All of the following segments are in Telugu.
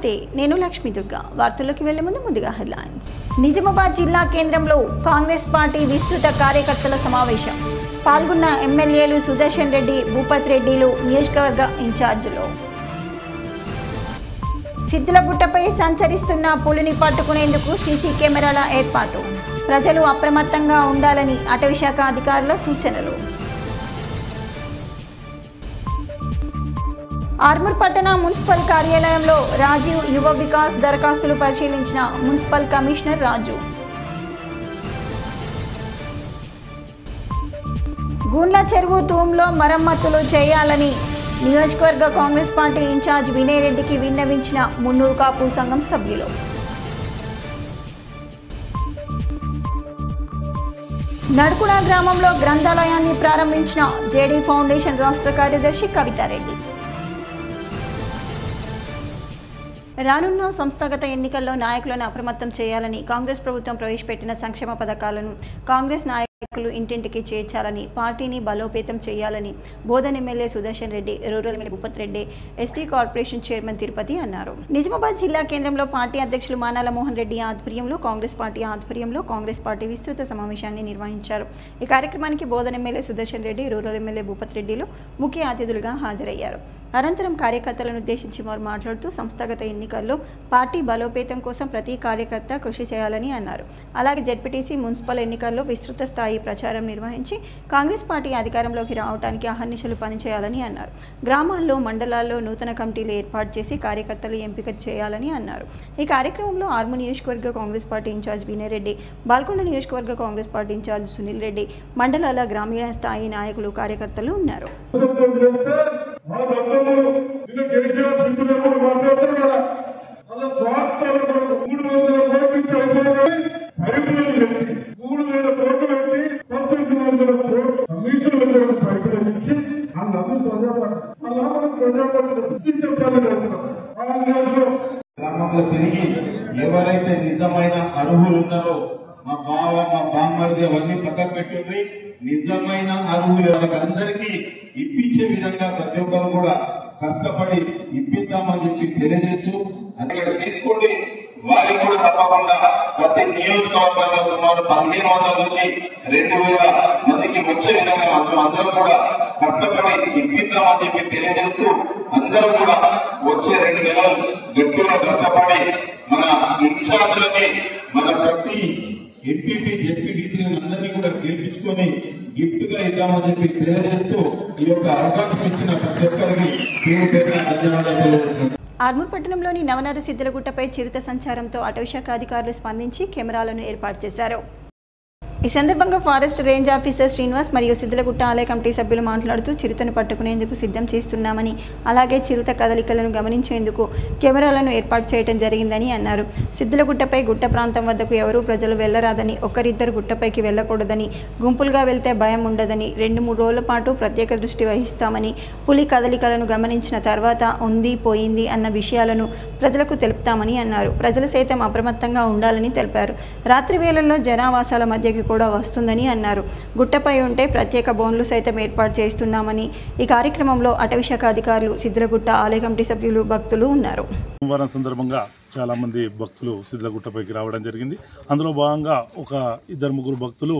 నమస్తే, నేను లక్ష్మీ దుర్గా. వార్తల్లోకి వెళ్లే ముందుగా హెడ్లైన్స్. నిజామాబాద్ జిల్లా కేంద్రంలో కాంగ్రెస్ పార్టీ విస్తృత కార్యకర్తల సమావేశం. పాల్గొన్న ఎమ్మెల్యేలు సుదర్శన్ రెడ్డి, భూపత్ రెడ్డిలు నియోజకవర్గ ఇన్ఛార్జీలు. సిద్దులగుట్టపై సంచరిస్తున్న పులిని పట్టుకునేందుకు సీసీ కెమెరాల ఏర్పాటు. ప్రజలు అప్రమత్తంగా ఉండాలని అటవీశాఖ అధికారుల సూచనలు. ఆర్మూర్ పట్టణ మున్సిపల్ కార్యాలయంలో రాజీవ్ యువ వికాస్ దరఖాస్తులు పరిశీలించిన మున్సిపల్ కమిషనర్ రాజు. గుండ్ల చెరువు తూమ్లో మరమ్మతులు చేయాలని నియోజకవర్గ కాంగ్రెస్ పార్టీ ఇన్ఛార్జ్ వినయ్ రెడ్డికి విన్నవించిన మున్నూరు కాపు సంఘం సభ్యులు. నడుకుడ గ్రామంలో గ్రంథాలయాన్ని ప్రారంభించిన జేడీ ఫౌండేషన్ రాష్ట్ర కార్యదర్శి కవితారెడ్డి. రానున్న సంస్థాగత ఎన్నికల్లో నాయకులను అప్రమత్తం చేయాలని, కాంగ్రెస్ ప్రభుత్వం ప్రవేశపెట్టిన సంక్షేమ పథకాలను కాంగ్రెస్ నాయకులు ఇంటింటికి చేర్చాలని, పార్టీని బలోపేతం చేయాలని Bodhan MLA Sudarshan Reddy, rural MLA Bhupath Reddy, ST corporation chairman Tirupati అన్నారు. నిజామాబాద్ జిల్లా కేంద్రంలో పార్టీ అధ్యక్షులు మానాల మోహన్ రెడ్డి ఆధ్వర్యంలో కాంగ్రెస్ పార్టీ విస్తృత సమావేశాన్ని నిర్వహించారు. ఈ కార్యక్రమానికి Bodhan MLA Sudarshan Reddy, rural MLA Bhupath రెడ్డిలు ముఖ్య అతిథులుగా హాజరయ్యారు. అనంతరం కార్యకర్తలను ఉద్దేశించి వారు మాట్లాడుతూ సంస్థాగత ఎన్నికల్లో పార్టీ బలోపేతం కోసం ప్రతి కార్యకర్త కృషి చేయాలని అన్నారు. అలాగే జెడ్పీటీసీ, మున్సిపల్ ఎన్నికల్లో విస్తృత స్థాయి ప్రచారం నిర్వహించి కాంగ్రెస్ పార్టీ అధికారంలోకి రావడానికి అహర్నిశలు పనిచేయాలని అన్నారు. గ్రామాల్లో, మండలాల్లో నూతన కమిటీలు ఏర్పాటు చేసి కార్యకర్తలు ఎంపిక చేయాలని అన్నారు. ఈ కార్యక్రమంలో ఆర్మూర్ నియోజకవర్గ కాంగ్రెస్ పార్టీ ఇన్ఛార్జ్ వినయ్ రెడ్డి, బాల్కొండ నియోజకవర్గ కాంగ్రెస్ పార్టీ ఇన్ఛార్జ్ సునీల్ రెడ్డి, మండలాల గ్రామీణ స్థాయి నాయకులు, కార్యకర్తలు ఉన్నారు. గ్రామంలో తిరిగి ఎవరైతే నిజమైన అర్హులు ఉన్నారో మా బావ, మా బామ్మర్ది అవన్నీ పక్కకు పెట్టుండ్రి. నిజమైన అర్హులు వాళ్ళకందరికీ ఇప్పించే విధంగా ప్రతి ఒక్కరు కూడా కష్టపడి ఇప్పిద్దామని చెప్పి తెలియజేస్తూ అక్కడ తీసుకోండి. వారికి కూడా తప్పకుండా ప్రతి నియోజకవర్గంలో సుమారు 1500 నుంచి 2000 మందికి వచ్చే విధంగా అందరూ కూడా కష్టపడి ఇప్పిద్దామని చెప్పి తెలియజేస్తూ అందరూ కూడా వచ్చే 2 నెలలు గట్టిగా కష్టపడి మన ఇన్ఛార్జ్లకి, మన ప్రతి ఎంపీపీ, జెడ్పీటీసీలను అందరినీ కూడా గెలిపించుకొని గిఫ్ట్ గా ఇద్దామని చెప్పి తెలియజేస్తూ ఈ యొక్క అవకాశం ఇచ్చిన ప్రతి ఒక్కరికి ధన్యవాదాలు. ఆర్మూర్ పట్టణంలోని నవనాథ సిద్దులగుట్టపై చిరుత సంచారంతో అటవీశాఖ అధికారులు స్పందించి కెమెరాలను ఏర్పాటు చేశారు. ఈ సందర్భంగా ఫారెస్ట్ రేంజ్ ఆఫీసర్ శ్రీనివాస్ మరియు సిద్దులగుట్ట ఆలయ కమిటీ సభ్యులు మాట్లాడుతూ చిరుతను పట్టుకునేందుకు సిద్ధం చేస్తున్నామని, అలాగే చిరుత కదలికలను గమనించేందుకు కెమెరాలను ఏర్పాటు చేయడం జరిగిందని అన్నారు. సిద్దులగుట్టపై గుట్ట ప్రాంతం వద్దకు ఎవరూ ప్రజలు వెళ్లరాదని, ఒకరిద్దరు గుట్టపైకి వెళ్లకూడదని, గుంపులుగా వెళ్తే భయం ఉండదని, 2-3 రోజుల పాటు ప్రత్యేక దృష్టి వహిస్తామని, పులి కదలికలను గమనించిన తర్వాత ఉంది పోయింది అన్న విషయాలను ప్రజలకు తెలుపుతామని అన్నారు. ప్రజలు సైతం అప్రమత్తంగా ఉండాలని తెలిపారు. రాత్రి వేళల్లో జనావాసాల మధ్యకి కూడా వస్తుందని అన్నారు. గుట్టపై ఉంటే ప్రత్యేక బోన్లు సైతం ఏర్పాటు చేస్తున్నామని ఈ కార్యక్రమంలో అటవీశాఖ అధికారులు, సిద్దులగుట్ట ఆలయ కమిటీ సభ్యులు, భక్తులు ఉన్నారు. సోమవారం సందర్భంగా చాలా మంది భక్తులు సిద్దులగుట్టపైకి రావడం జరిగింది. అందులో భాగంగా ఒక 2-3 భక్తులు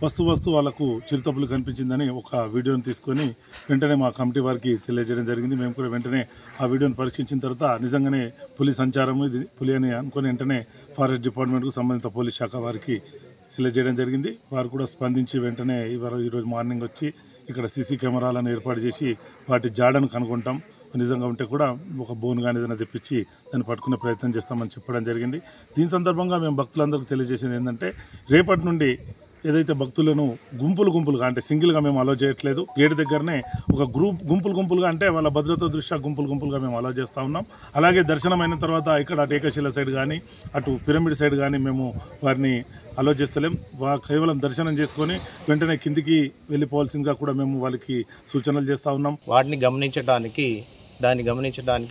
వస్తూ వాళ్ళకు చిరుతపులు కనిపించిందని ఒక వీడియోని తీసుకొని వెంటనే మా కమిటీ వారికి తెలియజేయడం జరిగింది. మేము కూడా వెంటనే ఆ వీడియోని పరీక్షించిన తర్వాత నిజంగానే పులి సంచారం, ఇది పులి అని అనుకుని వెంటనే ఫారెస్ట్ డిపార్ట్మెంట్కు సంబంధిత పోలీస్ శాఖ వారికి తెలియజేయడం జరిగింది. వారు కూడా స్పందించి వెంటనే ఈరోజు మార్నింగ్ వచ్చి ఇక్కడ సీసీ కెమెరాలను ఏర్పాటు చేసి వాటి జాడను కనుగొంటాం, నిజంగా ఉంటే కూడా ఒక బోన్ కానీ ఏదైనా తెప్పించి దాన్ని పట్టుకునే ప్రయత్నం చేస్తామని చెప్పడం జరిగింది. దీని సందర్భంగా మేము భక్తులందరికీ తెలియజేసేది ఏంటంటే, రేపటి నుండి ఏదైతే భక్తులను గుంపులుగా అంటే సింగిల్గా మేము అలో చేయట్లేదు. గేట్ దగ్గరనే ఒక గుంపులుగా అంటే వాళ్ళ భద్రత దృష్ట్యా గుంపులుగా మేము అలో చేస్తూ ఉన్నాం. అలాగే దర్శనం అయిన తర్వాత ఇక్కడ అటు ఏకశిల సైడ్ కానీ అటు పిరమిడ్ సైడ్ కానీ మేము వారిని అలో చేస్తలేం. కేవలం దర్శనం చేసుకొని వెంటనే కిందికి వెళ్ళిపోవాల్సిందిగా కూడా మేము వాళ్ళకి సూచనలు చేస్తూ ఉన్నాం. వాటిని గమనించడానికి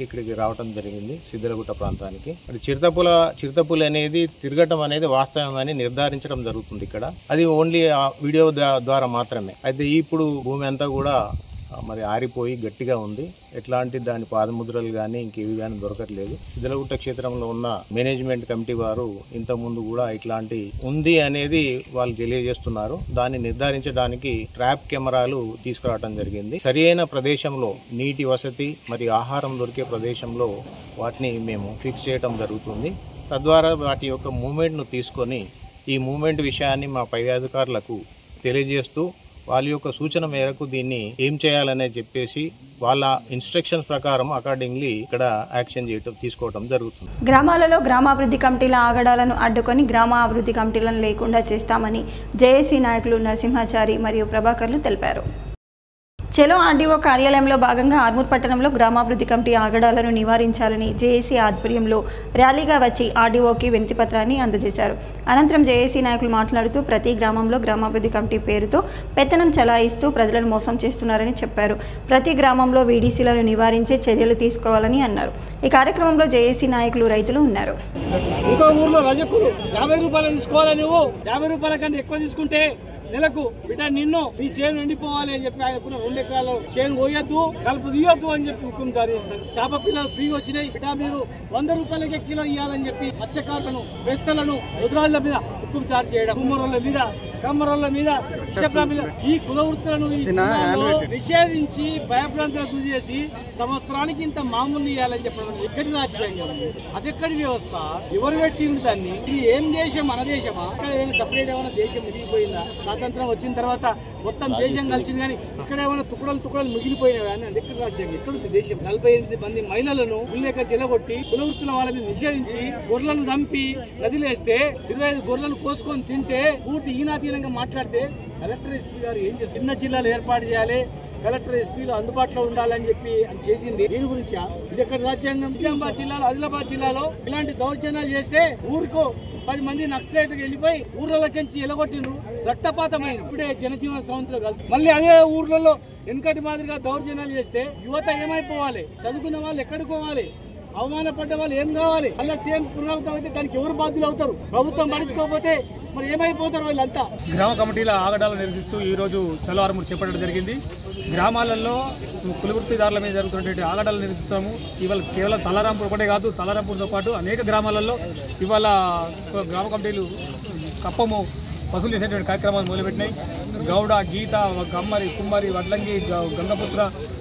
ఇక్కడికి రావడం జరిగింది, సిద్దులగుట్ట ప్రాంతానికి. చిరుతపులి అనేది తిరగటం అనేది వాస్తవం అని నిర్ధారించడం జరుగుతుంది ఇక్కడ. అది ఓన్లీ వీడియో ద్వారా మాత్రమే. అయితే ఇప్పుడు భూమి అంతా కూడా మరి ఆరిపోయి గట్టిగా ఉంది. ఎట్లాంటి దాని పాదముద్రలు కానీ ఇంకేవి కానీ దొరకట్లేదు. సిద్ధలగుట్ట క్షేత్రంలో ఉన్న మేనేజ్మెంట్ కమిటీ వారు ఇంతకుముందు కూడా ఇట్లాంటి ఉంది అనేది వాళ్ళు తెలియజేస్తున్నారు. దాన్ని నిర్ధారించడానికి ట్రాప్ కెమెరాలు తీసుకురావడం జరిగింది. సరియైన ప్రదేశంలో నీటి వసతి మరి ఆహారం దొరికే ప్రదేశంలో వాటిని మేము ఫిక్స్ చేయడం జరుగుతుంది. తద్వారా వాటి యొక్క మూమెంట్ను తీసుకొని ఈ మూమెంట్ విషయాన్ని మా పై అధికారులకు తెలియజేస్తూ వాళ్ళ యొక్క సూచన మేరకు దీన్ని ఏం చేయాలనే చెప్పేసి వాళ్ళ ఇన్స్ట్రక్షన్స్ ప్రకారం అకార్డింగ్లీ ఇక్కడ యాక్షన్ తీసుకోవడం జరుగుతుంది. గ్రామాలలో గ్రామాభివృద్ధి కమిటీల ఆగడాలను అడ్డుకొని గ్రామాభివృద్ధి కమిటీలను లేకుండా చేస్తామని జేఏసీ నాయకులు నరసింహాచారి మరియు ప్రభాకర్లు తెలిపారు. చెలో ఆర్డీఓ కార్యాలయంలో భాగంగా ఆర్మూర్ పట్టణంలో గ్రామాభివృద్ధి కమిటీ ఆగడాలను నివారించాలని జేఏసీ ఆధ్వర్యంలో ర్యాలీగా వచ్చి ఆర్డీఓకి వినతిపత్రాన్ని అందజేశారు. అనంతరం జేఏసీ నాయకులు మాట్లాడుతూ ప్రతి గ్రామంలో గ్రామాభివృద్ధి కమిటీ పేరుతో పెత్తనం చలాయిస్తూ ప్రజలను మోసం చేస్తున్నారని చెప్పారు. ప్రతి గ్రామంలో వీడీసీలను నివారించే చర్యలు తీసుకోవాలని అన్నారు. ఈ కార్యక్రమంలో జేఏసీ నాయకులు, రైతులు ఉన్నారు. ఇంకో ఊర్లో రజకులు 50 రూపాయలు తీసుకోవాలి, నువ్వు 50 రూపాయల కంటే ఎక్కువ తీసుకుంటే నెలకు బిడ్డ నిన్ను మీ చేను ఎండిపోవాలి అని చెప్పి ఆయనకున్న 2 ఎకరాలు చేను పోయొద్దు, కలుపు తీయొద్దు అని చెప్పి హుకుం జారీ చేస్తారు. చేప పిల్లలు ఫ్రీగా వచ్చినాయి, బిడ్డ మీరు 100 రూపాయలకే కిలో ఇవ్వాలని చెప్పి మత్స్యకారులను, బెస్తలను, ముద్రాళ్ల మీద హుకుం జారీ చేయడం, కుమ్మరోళ్ల మీద, కమ్మరోళ్ల మీద, బిషప్ల మీద ఈ కుల వృత్తులను నిషేధించి భయభ్రాంతులకు గురి చేసి సంవత్సరానికి ఇంత మామూలు ఇవ్వాలని చెప్పడం ఎక్కడి రాజ్యాంగం? అదెక్కడి వ్యవస్థ? ఎవరు పెట్టింది దాన్ని? ఇది ఏం దేశం? మన దేశమా? ఇక్కడ ఏదైనా సపరేట్ ఏమైనా దేశం మిగిలిపోయిందా? స్వాతంత్రం వచ్చిన తర్వాత మొత్తం దేశం కలిసింది కానీ ఇక్కడ ఏమైనా తుకడలు మిగిలిపోయినవి అని అది ఎక్కడ రాజ్యాంగం? ఎక్కడుంది దేశం? 48 మంది మహిళలను ఉల్లేఖ చెలగొట్టి కుల వృత్తుల వాళ్ళ మీద నిషేధించి గొర్రెలను చంపి నదిలేస్తే 25 గొర్రెలను కోసుకొని తింటే పూర్తి ఈనాతీనంగా మాట్లాడితే కలెక్టర్, ఎస్పీ గారు ఏం చేస్తారు? చిన్న జిల్లాలు ఏర్పాటు చేయాలి, కలెక్టర్, ఎస్పీలు అందుబాటులో ఉండాలని చెప్పి అని చేసింది. దీని గురించా? ఇది ఎక్కడ రాజ్యాంగం? నిజామాబాద్ జిల్లాలో, ఆదిలాబాద్ జిల్లాలో ఇలాంటి దౌర్జన్యాలు చేస్తే ఊరికో 10 మంది నక్సలైట్కి వెళ్ళిపోయి ఊర్లలోకించి ఎలగొట్టిండ్రు, రక్తపాతమైంది. ఇప్పుడే జనజీవన సవంతిలో కలిసి మళ్ళీ అదే ఊర్లలో వెనకటి మాదిరిగా దౌర్జన్యాలు చేస్తే యువత ఏమైపోవాలి? చదువుకున్న వాళ్ళు ఎక్కడికోవాలి? అవమానపడ్డ వాళ్ళు ఏం కావాలి? అలా సేమ్ పునరావృతం అయితే దానికి ఎవరు బాధ్యులు అవుతారు? ప్రభుత్వం పడించుకోకపోతే మరి ఏమైపోతారు వీళ్ళంతా? గ్రామ కమిటీల ఆగడాలను నిరసిస్తూ ఈ రోజు చలో ఆర్మూర్ చేపట్టడం జరిగింది. గ్రామాలలో కులవృత్తిదారుల మీద జరుగుతున్నటువంటి ఆగడాలను నిరసిస్తాము. ఇవాళ కేవలం తలారాంపూర్ ఒకటే కాదు, తలారాంపూర్తో పాటు అనేక గ్రామాలలో ఇవాళ గ్రామ కమిటీలు కప్పము వసూలు చేసేటువంటి కార్యక్రమాలు మొదలుపెట్టినాయి. గౌడ, గీత, కమ్మరి, కుమ్మరి, వడ్లంగి, గంగపుత్ర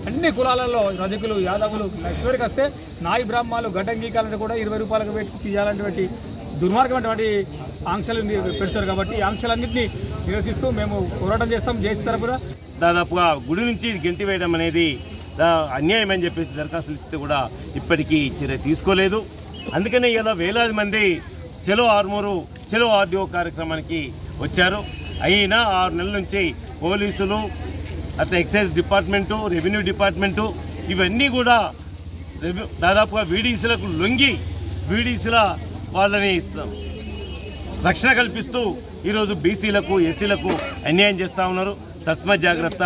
అన్ని కులాలలో రజకులు, యాదవులు చివరికి వస్తే నాయి బ్రాహ్మణులు గడ్డంగీకాలను కూడా 20 రూపాయలకు పెట్టి తీయాలన్నటువంటి దుర్మార్గమైనటువంటి ఆంక్షలు పెడతారు. కాబట్టి ఈ ఆంక్షలన్నింటినీ నిరసిస్తూ మేము పోరాటం చేస్తాం. జేసీ తరపున దాదాపుగా గుడి నుంచి గెంటి వేయడం అనేది అన్యాయం అని చెప్పేసి దరఖాస్తులు ఇస్తే కూడా ఇప్పటికీ చర్య తీసుకోలేదు. అందుకనే ఇలా వేలాది మంది చలో ఆర్మూరు, చలో ఆర్డీఓ కార్యక్రమానికి వచ్చారు. అయినా 6 నెలల నుంచి పోలీసులు, అట్లా ఎక్సైజ్ డిపార్ట్మెంటు, రెవెన్యూ డిపార్ట్మెంటు ఇవన్నీ కూడా దాదాపుగా వీడీసీలకు లొంగి వీడీసీల వాళ్ళని రక్షణ కల్పిస్తూ ఈరోజు బీసీలకు, ఎస్సీలకు అన్యాయం చేస్తూ ఉన్నారు. తస్మాత్ జాగ్రత్త.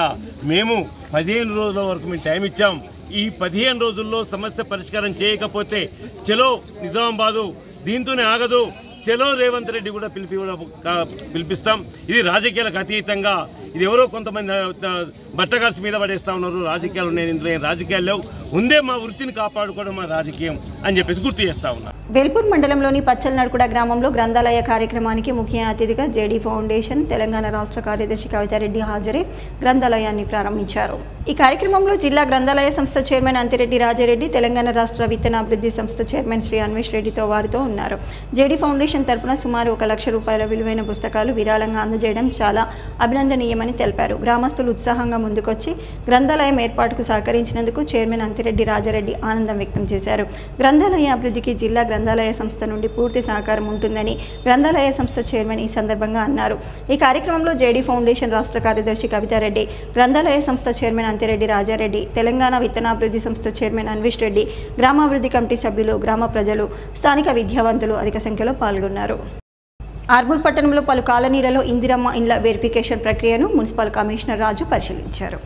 మేము 15 రోజుల వరకు మేము టైం ఇచ్చాం. ఈ 15 రోజుల్లో సమస్య పరిష్కారం చేయకపోతే చలో నిజామాబాదు దీంతోనే ఆగదు, చలో రేవంత్ రెడ్డి కూడా పిలిపిస్తాం. ఇది రాజకీయాలకు అతీతంగా ఇది ఎవరో కొంతమంది బట్టగాల్సి మీద పడేస్తా ఉన్నారు. రాజకీయాలు ఉన్నాయి, ఇందులో ఏం రాజకీయాలు లేవు. ఉందే మా వృత్తిని కాపాడుకోవడం మా రాజకీయం అని చెప్పేసి గుర్తు చేస్తా ఉన్నారు. వేల్పూర్ మండలంలోని పచ్చలనడుకుడ గ్రామంలో గ్రంథాలయ కార్యక్రమానికి ముఖ్య అతిథిగా జేడీ ఫౌండేషన్ తెలంగాణ రాష్ట్ర కార్యదర్శి కవితారెడ్డి హాజరై గ్రంథాలయాన్ని ప్రారంభించారు. ఈ కార్యక్రమంలో జిల్లా గ్రంథాలయ సంస్థ చైర్మన్ అంతిరెడ్డి రాజారెడ్డి, తెలంగాణ రాష్ట్ర విత్తనాభివృద్ధి సంస్థ చైర్మన్ శ్రీ అన్వేష్ రెడ్డితో వారితో ఉన్నారు. జేడీ ఫౌండేషన్ తరపున సుమారు 1 లక్ష రూపాయల విలువైన పుస్తకాలు విరాళంగా అందజేయడం చాలా అభినందనీయమని తెలిపారు. గ్రామస్తులు ఉత్సాహంగా ముందుకొచ్చి గ్రంథాలయం ఏర్పాటుకు సహకరించినందుకు చైర్మన్ అంతిరెడ్డి రాజారెడ్డి ఆనందం వ్యక్తం చేశారు. గ్రంథాలయ అభివృద్ధికి జిల్లా గ్రంథాలయ సంస్థ నుండి పూర్తి సహకారం ఉంటుందని గ్రంథాలయ సంస్థ చైర్మన్ ఈ సందర్భంగా అన్నారు. ఈ కార్యక్రమంలో జేడీ ఫౌండేషన్ రాష్ట్ర కార్యదర్శి కవితారెడ్డి, గ్రంథాలయ సంస్థ చైర్మన్ అంతిరెడ్డి రాజారెడ్డి, తెలంగాణ విత్తనాభివృద్ధి సంస్థ చైర్మన్ అన్వేష్ రెడ్డి, గ్రామాభివృద్ధి కమిటీ సభ్యులు, గ్రామ ప్రజలు, స్థానిక విద్యావంతులు అధిక సంఖ్యలో పాల్గొన్నారు. ఆర్మూర్ పట్టణంలో పలు కాలనీలలో ఇందిరమ్మ ఇండ్ల వెరిఫికేషన్ ప్రక్రియను మున్సిపల్ కమిషనర్ రాజు పరిశీలించారు.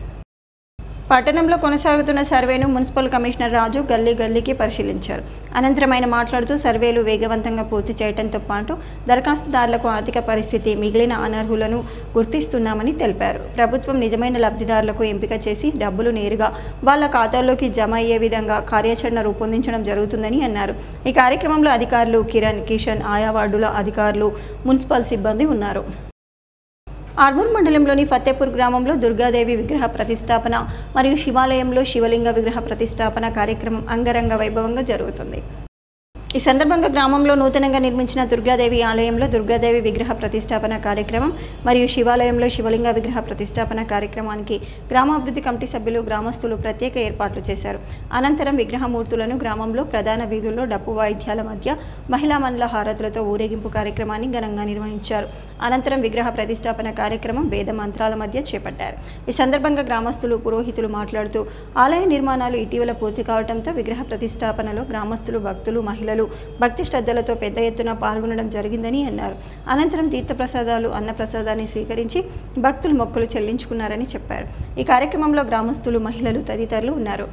పట్టణంలో కొనసాగుతున్న సర్వేను మున్సిపల్ కమిషనర్ రాజు గల్లీ గల్లీకి పరిశీలించారు. అనంతరం ఆయన మాట్లాడుతూ సర్వేలు వేగవంతంగా పూర్తి చేయడంతో పాటు దరఖాస్తుదారులకు ఆర్థిక పరిస్థితి, మిగిలిన అనర్హులను గుర్తిస్తున్నామని తెలిపారు. ప్రభుత్వం నిజమైన లబ్ధిదారులకు ఎంపిక చేసి డబ్బులు నేరుగా వాళ్ళ ఖాతాల్లోకి జమ అయ్యే విధంగా కార్యాచరణ రూపొందించడం జరుగుతుందని అన్నారు. ఈ కార్యక్రమంలో అధికారులు కిరణ్, కిషన్, ఆయా వార్డుల అధికారులు, మున్సిపల్ సిబ్బంది ఉన్నారు. ఆర్మూర్ మండలంలోని ఫతేపూర్ గ్రామంలో దుర్గాదేవి విగ్రహ ప్రతిష్టాపన మరియు శివాలయంలో శివలింగ విగ్రహ ప్రతిష్టాపన కార్యక్రమం అంగరంగ వైభవంగా జరుగుతుంది. ఈ సందర్భంగా గ్రామంలో నూతనంగా నిర్మించిన దుర్గాదేవి ఆలయంలో దుర్గాదేవి విగ్రహ ప్రతిష్టాపన కార్యక్రమం మరియు శివాలయంలో శివలింగ విగ్రహ ప్రతిష్టాపన కార్యక్రమానికి గ్రామాభివృద్ధి కమిటీ సభ్యులు, గ్రామస్తులు ప్రత్యేక ఏర్పాట్లు చేశారు. అనంతరం విగ్రహమూర్తులను గ్రామంలో ప్రధాన వీధుల్లో డప్పు వాయిద్యాల మధ్య మహిళా మండల హారతులతో ఊరేగింపు కార్యక్రమాన్ని ఘనంగా నిర్వహించారు. అనంతరం విగ్రహ ప్రతిష్టాపన కార్యక్రమం వేద మంత్రాల మధ్య చేపట్టారు. ఈ సందర్భంగా గ్రామస్తులు, పురోహితులు మాట్లాడుతూ ఆలయ నిర్మాణాలు ఇటీవల పూర్తి కావడంతో విగ్రహ ప్రతిష్టాపనలో గ్రామస్తులు, భక్తులు, మహిళలు భక్తి శ్రద్ధలతో పెద్ద ఎత్తున పాల్గొనడం జరిగిందని అన్నారు. అనంతరం తీర్థప్రసాదాలు, అన్నప్రసాదాన్ని స్వీకరించి భక్తులు మొక్కులు చెల్లించుకున్నారని చెప్పారు. ఈ కార్యక్రమంలో గ్రామస్తులు, మహిళలు తదితరులు ఉన్నారు.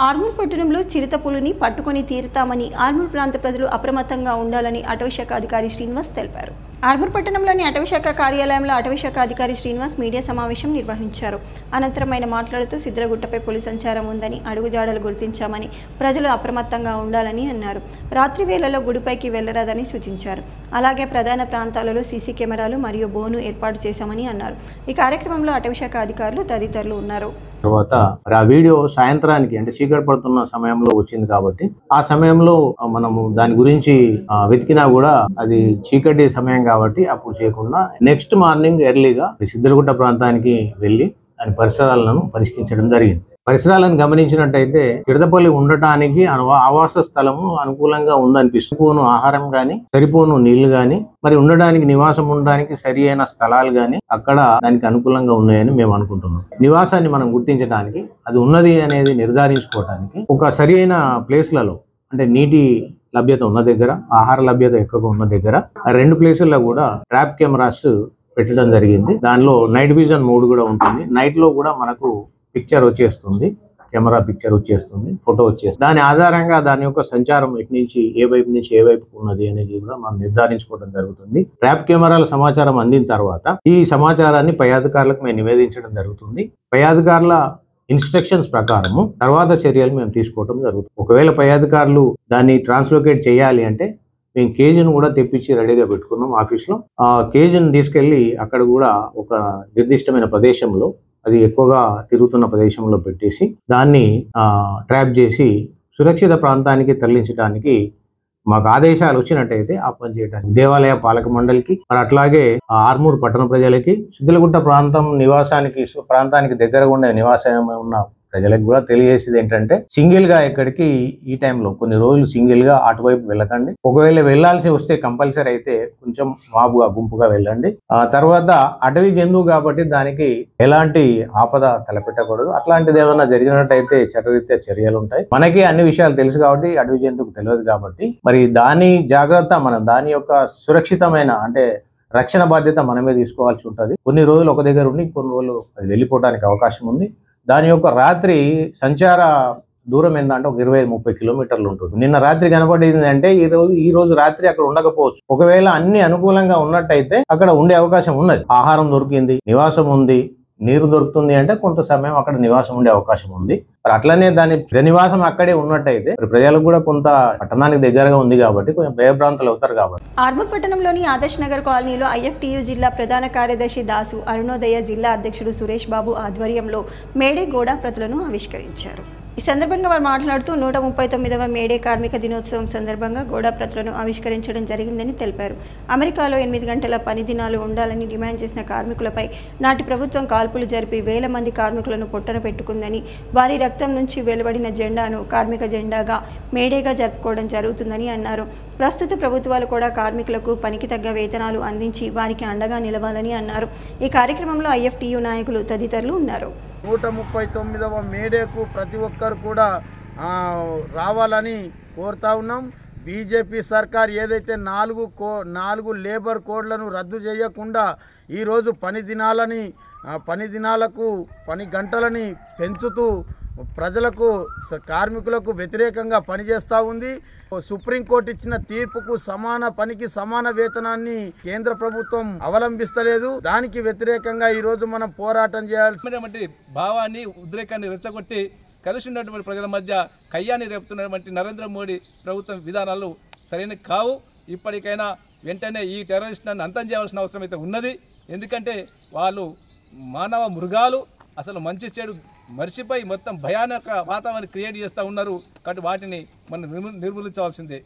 ఆర్మూర్ పట్టణంలో చిరుతపులిని పట్టుకొని తీరుతామని ఆర్మూర్ ప్రాంత ప్రజలు అప్రమత్తంగా ఉండాలని అటవీశాఖ అధికారి శ్రీనివాస్ తెలిపారు. ఆర్మూర్ పట్టణంలోని అటవీశాఖ కార్యాలయంలో అటవీశాఖ అధికారి శ్రీనివాస్ మీడియా సమావేశం నిర్వహించారు. అనంతరం ఆయన మాట్లాడుతూ సిద్రగుట్టపై పులి సంచారం ఉందని, అడుగుజాడలు గుర్తించామని, ప్రజలు అప్రమత్తంగా ఉండాలని అన్నారు. రాత్రి వేళల్లో గుడిపైకి వెళ్లరాదని సూచించారు. అలాగే ప్రధాన ప్రాంతాలలో సీసీ కెమెరాలు మరియు బోను ఏర్పాటు చేశామని అన్నారు. ఈ కార్యక్రమంలో అటవీశాఖ అధికారులు తదితరులు ఉన్నారు. తర్వాత ఆ వీడియో సాయంత్రానికి అంటే చీకటి పడుతున్న సమయంలో వచ్చింది కాబట్టి ఆ సమయంలో మనము దాని గురించి వెతికినా కూడా అది చీకటి సమయం కాబట్టి అప్పుడు చేయకుండా నెక్స్ట్ మార్నింగ్ ఎర్లీగా సిద్రగుట్ట ప్రాంతానికి వెళ్లి దాని పరిసరాలను పరిష్కరించడం జరిగింది. పరిసరాలను గమనించినట్టయితే చిరుతపులి ఉండటానికి ఆవాస స్థలము అనుకూలంగా ఉందనిపిస్తుంది. సరిపోను ఆహారం గాని, సరిపోను నీళ్లు గాని, మరి ఉండడానికి, నివాసం ఉండడానికి సరి అయిన స్థలాలు గాని అక్కడ దానికి అనుకూలంగా ఉన్నాయని మేము అనుకుంటున్నాం. నివాసాన్ని మనం గుర్తించడానికి, అది ఉన్నది అనేది నిర్ధారించుకోవడానికి ఒక సరి అయిన ప్లేస్లలో అంటే నీటి లభ్యత ఉన్న దగ్గర, ఆహార లభ్యత ఎక్కువగా ఉన్న దగ్గర ఆ రెండు ప్లేసుల్లో కూడా ట్రాప్ కెమెరాస్ పెట్టడం జరిగింది. దానిలో నైట్ విజన్ మోడ్ కూడా ఉంటుంది. నైట్ లో కూడా మనకు పిక్చర్ వచ్చేస్తుంది, కెమెరా పిక్చర్ వచ్చేస్తుంది, ఫోటో వచ్చేస్తుంది. దాని ఆధారంగా దాని యొక్క సంచారం ఎటు నుంచి ఏ వైపు నుంచి ఏ వైపు ఉన్నది అనేది కూడా మనం నిర్ధారించుకోవడం జరుగుతుంది. ట్రాప్ కెమెరాల సమాచారం అందిన తర్వాత ఈ సమాచారాన్ని పై అధికారులకు మేము నివేదించడం జరుగుతుంది. పై అధికారుల ఇన్స్ట్రక్షన్స్ ప్రకారము తర్వాత చర్యలు మేము తీసుకోవడం జరుగుతుంది. ఒకవేళ పై అధికారులు దాన్ని ట్రాన్స్లోకేట్ చేయాలి అంటే మేము కేజీని కూడా తెప్పించి రెడీగా పెట్టుకున్నాం ఆఫీస్లో. ఆ కేజీని తీసుకెళ్లి అక్కడ కూడా ఒక నిర్దిష్టమైన ప్రదేశంలో, అది ఎక్కువగా తిరుగుతున్న ప్రదేశంలో పెట్టేసి దాన్ని ట్రాప్ చేసి సురక్షిత ప్రాంతానికి తరలించడానికి మాకు ఆదేశాలు వచ్చినట్టయితే ఆ పని చేయడానికి దేవాలయ పాలక మండలికి, మరి అట్లాగే ఆర్మూర్ పట్టణ ప్రజలకి, సిద్దిలగుట్ట ప్రాంతానికి దగ్గరగా ఉండే నివాసం ఉన్న ప్రజలకు కూడా తెలియజేసేది ఏంటంటే సింగిల్ గా ఎక్కడికి ఈ టైంలో కొన్ని రోజులు సింగిల్ గా అటువైపు వెళ్ళకండి. ఒకవేళ వెళ్లాల్సి వస్తే కంపల్సరీ అయితే కొంచెం మాబుగా, గుంపుగా వెళ్ళండి. ఆ తర్వాత అటవీ జంతువు కాబట్టి దానికి ఎలాంటి ఆపద తలపెట్టకూడదు. అట్లాంటిది ఏమైనా జరిగినట్టయితే చట్టరీత్యా చర్యలు ఉంటాయి. మనకి అన్ని విషయాలు తెలుసు కాబట్టి అటవీ జంతువుకు తెలియదు కాబట్టి మరి దాని జాగ్రత్త, మనం దాని యొక్క సురక్షితమైన అంటే రక్షణ బాధ్యత మనమే తీసుకోవాల్సి ఉంటుంది. కొన్ని రోజులు ఒక దగ్గర ఉండి కొన్ని రోజులు అది వెళ్ళిపోవడానికి అవకాశం ఉంది. దాని యొక్క రాత్రి సంచార దూరం ఏంటంటే ఒక 20-30 కిలోమీటర్లు ఉంటుంది. నిన్న రాత్రి కనపడేది అంటే ఈ రోజు రాత్రి అక్కడ ఉండకపోవచ్చు. ఒకవేళ అన్ని అనుకూలంగా ఉన్నట్టయితే అక్కడ ఉండే అవకాశం ఉన్నది. ఆహారం దొరికింది, నివాసం ఉంది, నీరు దొరుకుతుంది అంటే కొంత సమయం అక్కడ నివాసం ఉండే అవకాశం ఉంది. మరి అట్లనే దాని నివాసం అక్కడే ఉన్నట్టయితే ప్రజలకు కూడా కొంత పట్టణానికి దగ్గరగా ఉంది కాబట్టి కొంచెం భయభ్రాంతులు అవుతారు కాబట్టి. ఆర్మూర్ పట్టణంలోని ఆదర్శ్ నగర్ కాలనీలో ఐఎఫ్టియు జిల్లా ప్రధాన కార్యదర్శి దాసు, అరుణోదయ జిల్లా అధ్యక్షుడు సురేష్ బాబు ఆధ్వర్యంలో మేడే గోడా ప్రతులను ఆవిష్కరించారు. ఈ సందర్భంగా వారు మాట్లాడుతూ 139వ మేడే కార్మిక దినోత్సవం సందర్భంగా గోడా ప్రతులను ఆవిష్కరించడం జరిగిందని తెలిపారు. అమెరికాలో 8 గంటల పని దినాలు ఉండాలని డిమాండ్ చేసిన కార్మికులపై నాటి ప్రభుత్వం కాల్పులు జరిపి వేల మంది కార్మికులను పొట్టన పెట్టుకుందని, వారి రక్తం నుంచి వెలువడిన జెండాను కార్మిక జెండాగా మేడేగా జరుపుకోవడం జరుగుతుందని అన్నారు. ప్రస్తుత ప్రభుత్వాలు కూడా కార్మికులకు పనికి తగ్గ వేతనాలు అందించి వారికి అండగా నిలవాలని అన్నారు. ఈ కార్యక్రమంలో ఐఎఫ్టియు నాయకులు తదితరులు ఉన్నారు. 139వ మేడేకు ప్రతి ఒక్కరు కూడా రావాలని కోరుతా ఉన్నాం. బీజేపీ సర్కార్ ఏదైతే 4 లేబర్ కోడ్లను రద్దు చేయకుండా ఈరోజు పని దినాలకు పని గంటలని పెంచుతూ ప్రజలకు కార్మికులకు వ్యతిరేకంగా పనిచేస్తూ ఉంది. సుప్రీంకోర్టు ఇచ్చిన తీర్పుకు సమాన పనికి సమాన వేతనాన్ని కేంద్ర ప్రభుత్వం అవలంబిస్తలేదు. దానికి వ్యతిరేకంగా ఈరోజు మనం పోరాటం చేయాల్సినటువంటి భావాన్ని ఉద్రేకాన్ని రెచ్చగొట్టి కలిసి ఉన్నటువంటి ప్రజల మధ్య కయ్యాన్ని రేపుతున్నటువంటి నరేంద్ర మోడీ ప్రభుత్వం విధానాలు సరైన కావు. ఇప్పటికైనా వెంటనే ఈ టెర్రరిస్టులను అంతం చేయాల్సిన అవసరం అయితే ఉన్నది. ఎందుకంటే వాళ్ళు మానవ మృగాలు, అసలు మంచి చెడు మర్చిపోయి మొత్తం భయానక వాతావరణం క్రియేట్ చేస్తూ ఉన్నారు. కాబట్టి వాటిని మనం నిర్మూలించవలసిందే.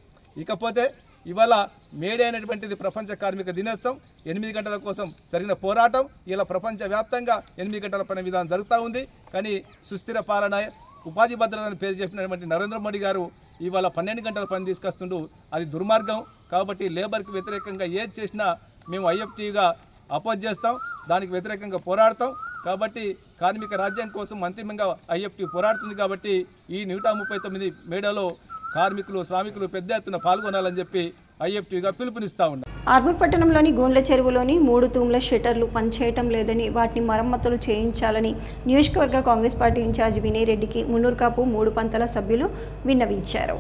ఇకపోతే ఇవాళ మేడే అయినటువంటిది ప్రపంచ కార్మిక దినోత్సవం, 8 గంటల కోసం జరిగిన పోరాటం ఇలా ప్రపంచవ్యాప్తంగా 8 గంటల పని విధానం జరుగుతూ ఉంది. కానీ సుస్థిర పాలన, ఉపాధి భద్రతను పేరు చెప్పినటువంటి నరేంద్ర మోడీ గారు ఇవాళ 12 గంటల పని తీసుకొస్తుండు. అది దుర్మార్గం. కాబట్టి లేబర్కి వ్యతిరేకంగా ఏది చేసినా మేము ఐఎఫ్టీగా అపోజ్ చేస్తాం, దానికి వ్యతిరేకంగా పోరాడతాం. కాబట్టి కార్మిక రాజ్యం కోసం అంతిమంగా ఐఎఫ్టీ పోరాడుతుంది. కాబట్టి ఈ 139 మేడలో కార్మికులు, శ్రామికులు పెద్ద ఎత్తున పాల్గొనాలని చెప్పి ఐఎఫ్టీగా పిలుపునిస్తా ఉన్నారు. ఆర్మూర్ పట్టణంలోని గోండ్ల చెరువులోని 3 తూముల షట్టర్లు పనిచేయటం లేదని, వాటిని మరమ్మతులు చేయించాలని నియోజకవర్గ కాంగ్రెస్ పార్టీ ఇన్ఛార్జి వినయ్ రెడ్డికి మున్నూరు కాపు 3 పంతల సభ్యులు విన్నవించారు.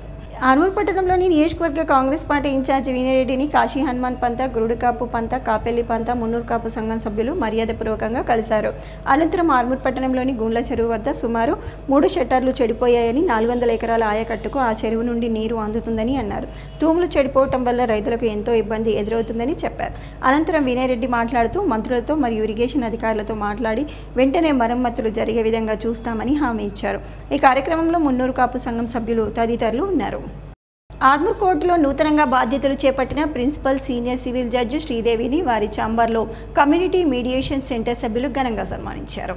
ఆర్మూర్ పట్టణంలోని నియోజకవర్గ కాంగ్రెస్ పార్టీ ఇన్ఛార్జి వినయ్ రెడ్డిని కాశీ హనుమాన్ పంత, గురుడుకాపు పంత, కాపెల్లి పంత, మున్నూరు కాపు సంఘం సభ్యులు మర్యాదపూర్వకంగా కలిశారు. అనంతరం ఆర్మూర్ పట్టణంలోని గూండ్ల చెరువు వద్ద సుమారు 3 షట్టర్లు చెడిపోయాయని, 400 ఎకరాల ఆయకట్టుకు ఆ చెరువు నుండి నీరు అందుతుందని అన్నారు. తూములు చెడిపోవటం వల్ల రైతులకు ఎంతో ఇబ్బంది ఎదురవుతుందని చెప్పారు. అనంతరం వినయ్ రెడ్డి మాట్లాడుతూ మంత్రులతో మరియు ఇరిగేషన్ అధికారులతో మాట్లాడి వెంటనే మరమ్మతులు జరిగే విధంగా చూస్తామని హామీ ఇచ్చారు. ఈ కార్యక్రమంలో మున్నూరు కాపు సంఘం సభ్యులు తదితరులు ఉన్నారు. ఆర్మూర్ కోర్టులో నూతనంగా బాధ్యతలు చేపట్టిన ప్రిన్సిపల్ సీనియర్ సివిల్ జడ్జి శ్రీదేవిని వారి ఛాంబర్లో కమ్యూనిటీ మీడియేషన్ సెంటర్ సభ్యులు ఘనంగా సన్మానించారు.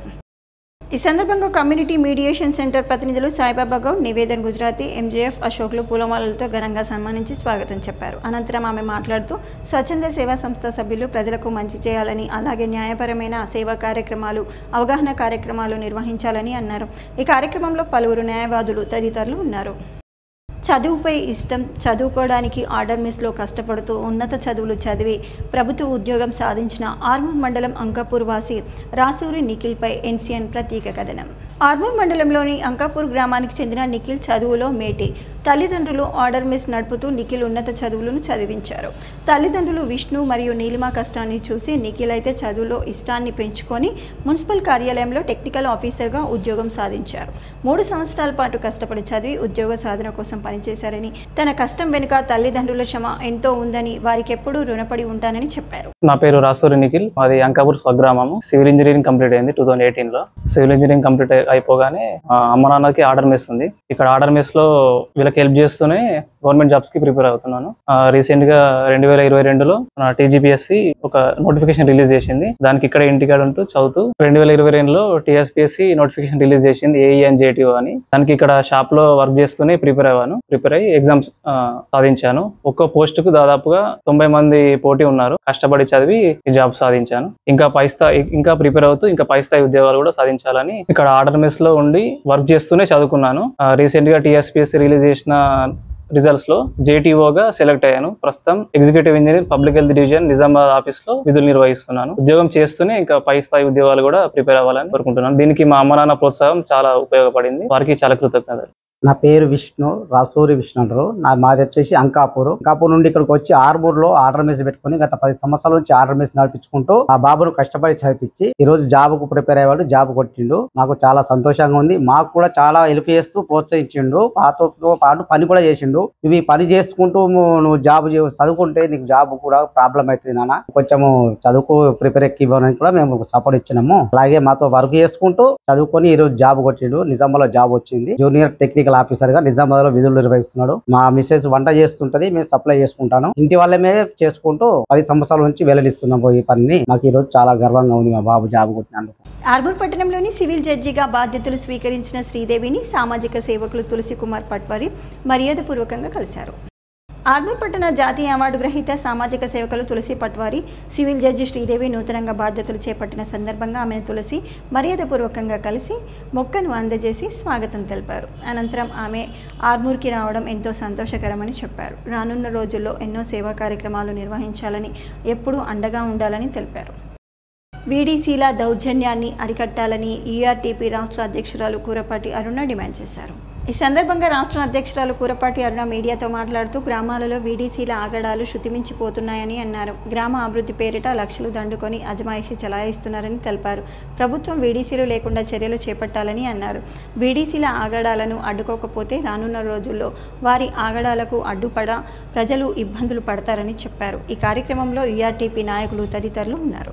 ఈ సందర్భంగా కమ్యూనిటీ మీడియేషన్ సెంటర్ ప్రతినిధులు సాయిబాబా గౌడ్, నివేదన్ గుజరాతీ, ఎంజేఎఫ్ అశోక్లు పూలమాలలతో ఘనంగా సన్మానించి స్వాగతం చెప్పారు. అనంతరం ఆమె మాట్లాడుతూ స్వచ్ఛంద సేవా సంస్థ సభ్యులు ప్రజలకు మంచి చేయాలని, అలాగే న్యాయపరమైన సేవా కార్యక్రమాలు, అవగాహన కార్యక్రమాలు నిర్వహించాలని అన్నారు. ఈ కార్యక్రమంలో పలువురు న్యాయవాదులు తదితరులు ఉన్నారు. చదువుపై ఇష్టం, చదువుకోవడానికి ఆర్డర్ మిస్లో కష్టపడుతూ ఉన్నత చదువులు చదివి ప్రభుత్వ ఉద్యోగం సాధించిన ఆర్మూర్ మండలం అంకాపూర్ వాసి రాసూరి నిఖిల్పై ఎన్సీఎన్ ప్రత్యేక కథనం. ఆర్మూర్ మండలంలోని అంకాపూర్ గ్రామానికి చెందిన నిఖిల్ చదువులో మేటి. తల్లిదండ్రులు ఆర్డర్ మిస్ నడుపుతూ నిఖిల్ ఉన్నత చదువులను చదివించారు. తల్లిదండ్రులు విష్ణు మరియు నీలిమ కష్టాన్ని చూసి నిఖిల్ అయితే చదువులో ఇష్టాన్ని పెంచుకొని మున్సిపల్ కార్యాలయంలో టెక్నికల్ ఆఫీసర్గా ఉద్యోగం సాధించారు. 3 సంవత్సరాల పాటు కష్టపడి చదివి ఉద్యోగ సాధన కోసం పనిచేశారని, తన కష్టం వెనుక తల్లిదండ్రుల శ్రమ ఎంతో ఉందని, వారికి ఎప్పుడూ రుణపడి ఉంటానని చెప్పారు. నా పేరు రాసూరి నిఖిల్, మాది అంకాపూర్ స్వగ్రామము. సివిల్ ఇంజనీరింగ్ కంప్లీట్ అయింది 2018లో. సివిల్ ఇంజనీరింగ్ కంప్లీట్ అయిపోగానే అమ్మ నాన్నకి ఆర్డర్ మిస్ ఉంది. ఇక్కడ ఆర్డర్ మిస్ లో వీళ్ళకి హెల్ప్ చేస్తూనే గవర్నమెంట్ జాబ్స్ కి ప్రిపేర్ అవుతున్నాను. రీసెంట్ గా 2022లో టీజీపీఎస్సీ ఒక నోటిఫికేషన్ రిలీజ్ చేసింది. దానికి ఇక్కడ ఇంటికాడ ఉంటూ చదువుతూ 2022లో టీఎస్పీఎస్సీ నోటిఫికేషన్ రిలీజ్ చేసింది, ఏఈ అండ్ జేటీఓ అని. దానికి ఇక్కడ షాప్ లో వర్క్ చేస్తూనే ప్రిపేర్ అయ్యి ఎగ్జామ్స్ సాధించాను. ఒక్కో పోస్ట్ కు దాదాపుగా 90 మంది పోటీ ఉన్నారు. కష్టపడి చదివి ఈ జాబ్ సాధించాను. ఇంకా ప్రిపేర్ అవుతూ ఇంకా పై స్థాయి ఉద్యోగాలు కూడా సాధించాలని ఇక్కడ ఆర్డర్ మెస్ లో ఉండి వర్క్ చేస్తూనే చదువుకున్నాను. రీసెంట్ గా టీఎస్పీఎస్సీ రిలీజ్ చేసిన రిజల్ట్స్ లో జేటీఓగా సెలెక్ట్ అయ్యాను. ప్రస్తుతం executive engineer public health division Nizamabad office లో విధులు నిర్వహిస్తున్నాను. ఉద్యోగం చేస్తూనే ఇంకా పై స్థాయి ఉద్యోగాలు కూడా ప్రిపేర్ అవ్వాలని కోరుకుంటున్నాను. దీనికి మా అమ్మ నాన్న ప్రోత్సాహం చాలా ఉపయోగపడింది. వారికి చాలా కృతజ్ఞతలు. నా పేరు విష్ణు, రాసూరి విష్ణు అంటారు. మాది వచ్చేసి అంకాపూర్ నుండి ఇక్కడికి వచ్చి ఆర్మూర్లో ఆర్డర్ మెస్ పెట్టుకుని గత 10 సంవత్సరాల నుంచి ఆర్డర్ మెస్ నడిపించుకుంటూ ఆ బాబును కష్టపడి చదివించి ఈ రోజు జాబ్ కు ప్రిపేర్ అయ్యేవాడు, జాబ్ కొట్టిండు. నాకు చాలా సంతోషంగా ఉంది. మాకు కూడా చాలా హెల్ప్ చేస్తూ ప్రోత్సహించిండు. పాతో పాటు పని కూడా చేసిండు. ఇవి పని చేసుకుంటూ నువ్వు జాబ్ చదువుకుంటే నీకు జాబ్ కూడా ప్రాబ్లం అవుతుంది నాన్న, కొంచెము చదువుకు ప్రిపేర్ ఎక్కివ్వడానికి కూడా మేము సపోర్ట్ ఇచ్చినాము. అలాగే మాతో వర్క్ చేసుకుంటూ చదువుకొని ఈ రోజు జాబ్ కొట్టిండు. నిజామాబాద్ జాబ్ వచ్చింది. జూనియర్ టెక్నికల్ ఆఫీసర్ గా నిజామాబాద్ లో విధులు నిర్వహిస్తున్నాడు. మా మిసెస్ వంట చేస్తుంటది, మేము సప్లై చేసుకుంటాను. ఇంటి వాళ్ళమే చేసుకుంటూ 10 సంవత్సరాల నుంచి వెల్లడిస్తున్నాం ఈ పనిని. మాకు ఈ రోజు చాలా గర్వంగా ఉంది మా బాబు జాబ్ కొట్టినందుకు. ఆర్మూర్ పట్టణంలోని సివిల్ జడ్జిగా బాధ్యతలు స్వీకరించిన శ్రీదేవిని సామాజిక సేవకులు తులసి కుమార్ పట్వారి మర్యాదపూర్వకంగా కలిశారు. ఆర్మూర్ పట్టణ జాతీయ అవార్డు గ్రహీత సామాజిక సేవకులు తులసి పట్వారి సివిల్ జడ్జి శ్రీదేవి నూతనంగా బాధ్యతలు చేపట్టిన సందర్భంగా ఆమెను తులసి మర్యాదపూర్వకంగా కలిసి మొక్కను అందజేసి స్వాగతం తెలిపారు. అనంతరం ఆమె ఆర్మూర్కి రావడం ఎంతో సంతోషకరమని చెప్పారు. రానున్న రోజుల్లో ఎన్నో సేవా కార్యక్రమాలు నిర్వహించాలని, ఎప్పుడూ అండగా ఉండాలని తెలిపారు. వీడీసీల దౌర్జన్యాన్ని అరికట్టాలని యూఆర్టీపీ రాష్ట్ర అధ్యక్షురాలు కూరపాటి అరుణ డిమాండ్ చేశారు. ఈ సందర్భంగా రాష్ట్ర అధ్యక్షురాలు కూరపాటి అరుణ మీడియాతో మాట్లాడుతూ గ్రామాలలో వీడీసీల ఆగడాలు శృతిమించిపోతున్నాయని అన్నారు. గ్రామ అభివృద్ధి పేరిట లక్షలు దండుకొని అజమాయిషీ చలాయిస్తున్నారని తెలిపారు. ప్రభుత్వం వీడీసీలు లేకుండా చర్యలు చేపట్టాలని అన్నారు. వీడీసీల ఆగడాలను అడ్డుకోకపోతే రానున్న రోజుల్లో వారి ఆగడాలకు అడ్డుపడ ప్రజలు ఇబ్బందులు పడతారని చెప్పారు. ఈ కార్యక్రమంలో యూఆర్టీపీ నాయకులు తదితరులు ఉన్నారు.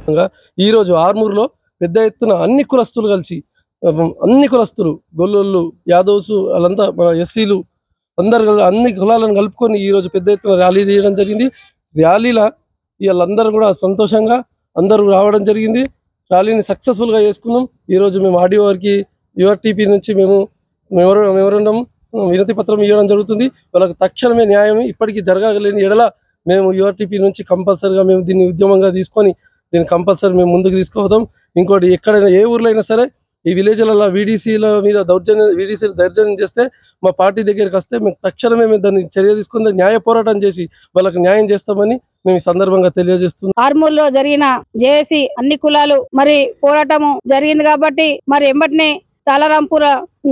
ఈరోజు ఆర్మూర్లో పెద్ద ఎత్తున అన్ని కులస్తులు కలిసి అన్ని కులస్తులు గొల్లోళ్ళు యాదవ్స్ వాళ్ళంతా మన ఎస్సీలు అందరు అన్ని కులాలను కలుపుకొని ఈరోజు పెద్ద ఎత్తున ర్యాలీ తీయడం జరిగింది. ర్యాలీలో వీళ్ళందరూ కూడా సంతోషంగా అందరూ రావడం జరిగింది. ర్యాలీని సక్సెస్ఫుల్గా చేసుకున్నాం. ఈరోజు మేము ఆర్డీఓ వారికి యూఆర్టీపీ నుంచి మేము మెమోరాండం వినతి పత్రం ఇవ్వడం జరుగుతుంది. వాళ్ళకి తక్షణమే న్యాయం ఇప్పటికీ జరగలేని ఎడల మేము యూఆర్టీపీ నుంచి కంపల్సరీగా మేము దీన్ని ఉద్యమంగా తీసుకొని దీన్ని కంపల్సరీ మేము ముందుకు తీసుకుపోతాం. ఇంకోటి ఎక్కడైనా ఏ ఊర్లో అయినా సరే ఈ విలేజ్లలో వీడీసీల మీద వీడీసీలు దౌర్జన్యం చేస్తే మా పార్టీ దగ్గరికి వస్తే మేము తక్షణమే మేము దాన్ని చర్య తీసుకుని న్యాయ పోరాటం చేసి వాళ్ళకి న్యాయం చేస్తామని మేము ఈ సందర్భంగా తెలియజేస్తున్నాం. ఆర్మూర్లో జరిగిన జేఏసీ అన్ని కులాలు మరి పోరాటము జరిగింది కాబట్టి మరి ఎంబటినే తలరాంపుర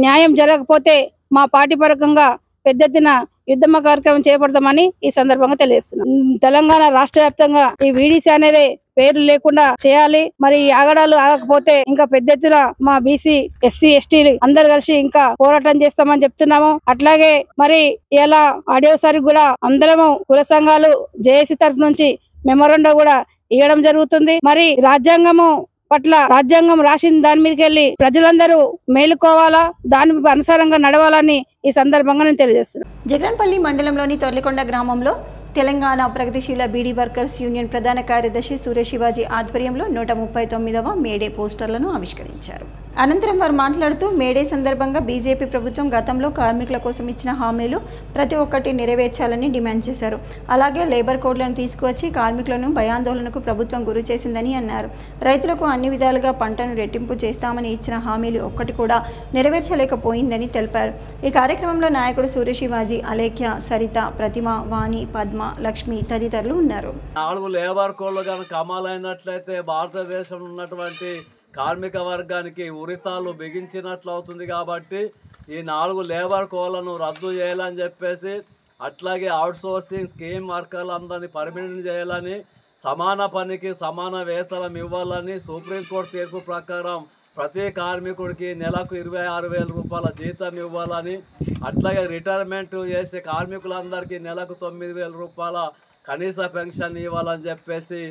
న్యాయం జరగకపోతే మా పార్టీ పరంగా పెద్ద ఎత్తున యుద్ధమ కార్యక్రమం చేపడతామని ఈ సందర్భంగా తెలియజేస్తున్నాం. తెలంగాణ రాష్ట్ర వ్యాప్తంగా ఈ వీడీసీ అనేది పేర్లు లేకుండా చేయాలి. మరి ఆగడాలు ఆగకపోతే ఇంకా పెద్ద ఎత్తున మా బీసీ ఎస్సీ ఎస్టీలు అందరు కలిసి ఇంకా పోరాటం చేస్తామని చెప్తున్నాము. అట్లాగే మరి ఇలా ఆడియోసారి కూడా అందరము కుల సంఘాలు జేఏసీ తరఫు నుంచి మెమోరాండం కూడా ఇవ్వడం జరుగుతుంది. మరి రాజ్యాంగము పట్ల రాజ్యాంగం రాసిన దాని మీదకి వెళ్ళి ప్రజలందరూ మేలుకోవాలా, దాని అనుసారంగా నడవాలని ఈ సందర్భంగా నేను తెలియజేస్తున్నాను. జగన్పల్లి మండలంలోని తొర్లికొండ గ్రామంలో తెలంగాణ ప్రగతిశీల బీడీ వర్కర్స్ యూనియన్ ప్రధాన కార్యదర్శి సూర్య శివాజీ ఆధ్వర్యంలో 139వ మేడే పోస్టర్లను ఆవిష్కరించారు. అనంతరం వారు మాట్లాడుతూ మేడే సందర్భంగా బీజేపీ ప్రభుత్వం గతంలో కార్మికుల కోసం ఇచ్చిన హామీలు ప్రతి ఒక్కటి నెరవేర్చాలని డిమాండ్ చేశారు. అలాగే లేబర్ కోడ్లను తీసుకువచ్చి కార్మికులను భయాందోళనకు ప్రభుత్వం గురి చేసిందని అన్నారు. రైతులకు అన్ని విధాలుగా పంటను రెట్టింపు చేస్తామని ఇచ్చిన హామీలు ఒక్కటి కూడా నెరవేర్చలేకపోయిందని తెలిపారు. ఈ కార్యక్రమంలో నాయకుడు సూర్య శివాజీ, అలేఖ్య, సరిత, ప్రతిమ, వాణి, పద్మ, లక్ష్మి తదితరులు ఉన్నారు. 4 లేబర్ కోడ్లు కనుక అమలైనట్లయితే భారతదేశంలో ఉన్నటువంటి కార్మిక వర్గానికి ఉరితాలు బిగించినట్లు అవుతుంది. కాబట్టి ఈ 4 లేబర్ కోడ్లను రద్దు చేయాలని చెప్పేసి, అట్లాగే అవుట్సోర్సింగ్ స్కీమ్ వర్కర్లందరినీ పర్మినెంట్ చేయాలని, సమాన పనికి సమాన వేతనం ఇవ్వాలని, సుప్రీంకోర్టు తీర్పు ప్రకారం ప్రతి కార్మికుడికి నెలకు 26,000 రూపాయల జీతం ఇవ్వాలని, అట్లాగే రిటైర్మెంట్ చేసే కార్మికులందరికీ నెలకు 9,000 రూపాయల కనీస పెన్షన్ ఇవ్వాలని చెప్పేసి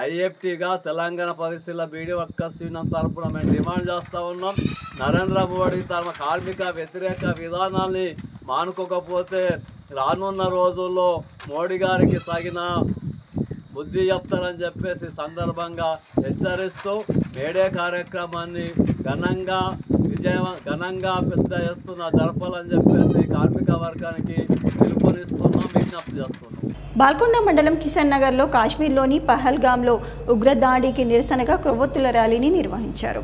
ఐఎఫ్టీగా తెలంగాణ ప్రగతిశీల బీడీ వర్కర్స్ యూనియన్ తరఫున మేము డిమాండ్ చేస్తూ ఉన్నాం. నరేంద్ర మోడీ తమ కార్మిక వ్యతిరేక విధానాన్ని మానుకోకపోతే రానున్న రోజుల్లో మోడీ గారికి తగిన బుద్ధి చెప్తారని చెప్పేసి సందర్భంగా హెచ్చరిస్తూ మేడే కార్యక్రమాన్ని ఘనంగా పెద్ద ఎత్తున జరపాలని చెప్పేసి కార్మిక వర్గానికి పిలుపునిస్తున్నాం, విజ్ఞప్తి చేస్తున్నాం. బాల్కొండ మండలం కిషన్ నగర్లో కాశ్మీర్లోని పహల్గామ్లో ఉగ్రదాడికి నిరసనగా కొవ్వొత్తుల ర్యాలీని నిర్వహించారు.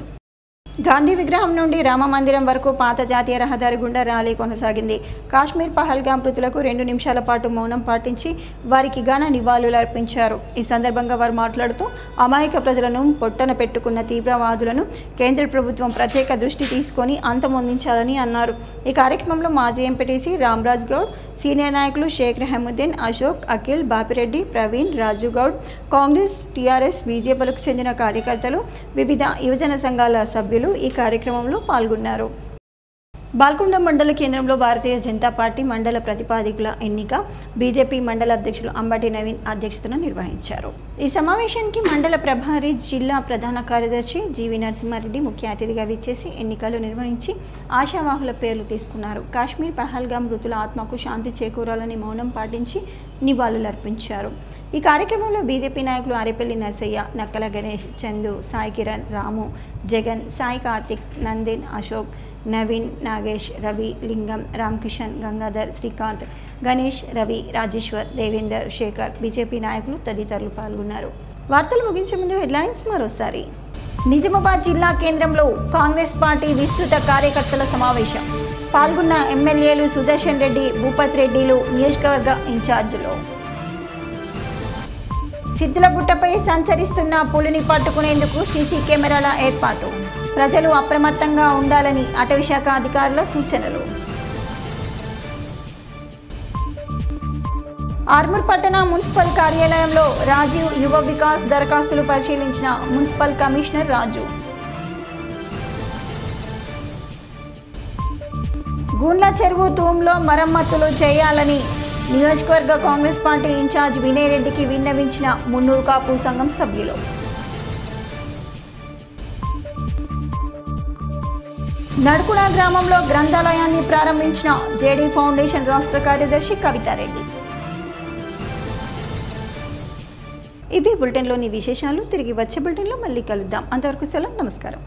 గాంధీ విగ్రహం నుండి రామ మందిరం వరకు పాత జాతీయ రహదారి గుండా ర్యాలీ కొనసాగింది. కాశ్మీర్ పహల్గాం మృతులకు 2 నిమిషాల పాటు మౌనం పాటించి వారికి ఘన నివాళులు అర్పించారు. ఈ సందర్భంగా వారు మాట్లాడుతూ అమాయక ప్రజలను పొట్టన పెట్టుకున్న తీవ్రవాదులను కేంద్ర ప్రభుత్వం ప్రత్యేక దృష్టి తీసుకొని అంతమొందించాలని అన్నారు. ఈ కార్యక్రమంలో మాజీ ఎంపీటీసీ రామ్రాజ్ గౌడ్, సీనియర్ నాయకులు షేక్ రెహముద్దీన్, అశోక్, అఖిల్, బాపిరెడ్డి, ప్రవీణ్, రాజు గౌడ్, కాంగ్రెస్, టీఆర్ఎస్, బీజేపీలకు చెందిన కార్యకర్తలు, వివిధ యువజన సంఘాల సభ్యులు ఈ కార్యక్రమంలో పాల్గొన్నారు. బాల్కొండ మండల కేంద్రంలో భారతీయ జనతా పార్టీ మండల ప్రతిపాదికుల ఎన్నిక బీజేపీ మండల అధ్యక్షులు అంబటి నవీన్ అధ్యక్షతన నిర్వహించారు. ఈ సమావేశానికి మండల ప్రభారి, జిల్లా ప్రధాన కార్యదర్శి జీవి నరసింహారెడ్డి ముఖ్య అతిథిగా విచ్చేసి ఎన్నికలు నిర్వహించి ఆశావాహుల పేర్లు తీసుకున్నారు. కాశ్మీర్ పహల్గాం మృతుల ఆత్మకు శాంతి చేకూరాలని మౌనం పాటించి నివాళులర్పించారు. ఈ కార్యక్రమంలో బీజేపీ నాయకులు ఆరేపల్లి నర్సయ్య, నక్కల గణేష్, చందు, సాయి కిరణ్, రాము, జగన్, సాయి కార్తిక్, నందిన్, అశోక్, నవీన్, నాగేష్, రవి, లింగం, రామ్కిషన్, గంగాధర్, శ్రీకాంత్, గణేష్, రవి, రాజేశ్వర్, దేవేందర్, శేఖర్, బీజేపీ నాయకులు తదితరులు పాల్గొన్నారు. వార్తలు ముగించే ముందు హెడ్లైన్స్ మరోసారి. నిజామాబాద్ జిల్లా కేంద్రంలో కాంగ్రెస్ పార్టీ విస్తృత కార్యకర్తల సమావేశం. పాల్గొన్న ఎమ్మెల్యేలు సుదర్శన్ రెడ్డి, భూపత్ రెడ్డిలు నియోజకవర్గ ఇన్ఛార్జీలు. సిద్దులగుట్టపై సంచరిస్తున్న పులిని పట్టుకునేందుకు సీసీ కెమెరాల ఏర్పాటు. ప్రజలు అప్రమత్తంగా ఉండాలని అటవీశాఖ అధికారుల సూచనలు. ఆర్మూర్ పట్టణ మున్సిపల్ కార్యాలయంలో రాజీవ్ యువ వికాస్ దరఖాస్తులు పరిశీలించిన మున్సిపల్ కమిషనర్ రాజు. గుండ్ల చెరువు తూమ్లో మరమ్మతులు చేయాలని నియోజకవర్గ కాంగ్రెస్ పార్టీ ఇన్ఛార్జ్ వినయ్ రెడ్డికి విన్నవించిన మున్నూరు కాపు సంఘం సభ్యులు. నడుకుడ గ్రామంలో గ్రంథాలయాన్ని ప్రారంభించిన జేడీ ఫౌండేషన్ రాష్ట్ర కార్యదర్శి కవితారెడ్డి. ఇవి బులెటిన్లోని విశేషాలు. తిరిగి వచ్చే బులెటిన్లో మళ్ళీ కలుద్దాం. అంతవరకు సెలవు. నమస్కారం.